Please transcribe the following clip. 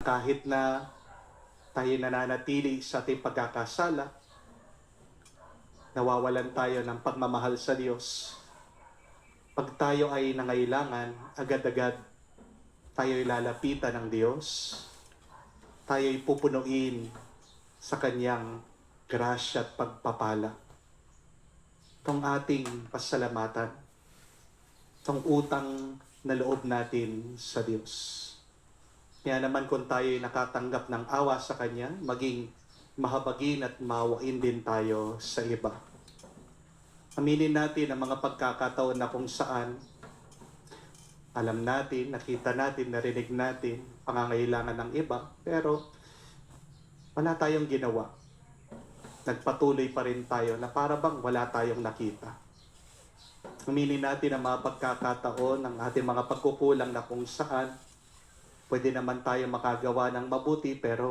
kahit na tayo nananatili sa ating pagkakasala, nawawalan tayo ng pagmamahal sa Diyos. Pag tayo ay nangailangan, agad-agad tayo'y lalapitan ng Diyos. Tayo'y pupunuin sa Kanyang grasya at pagpapala. Itong ating pasalamatan, itong utang na loob natin sa Diyos. Kaya naman kung tayo'y nakatanggap ng awa sa Kanya, maging mahabagin at maawain din tayo sa iba. Aminin natin ang mga pagkakataon na kung saan alam natin, nakita natin, narinig natin pangangailangan ng iba, pero wala tayong ginawa. Nagpatuloy pa rin tayo na para bang wala tayong nakita. Aminin natin ang mga pagkakataon ng ating mga pagkukulang na kung saan pwede naman tayo makagawa ng mabuti pero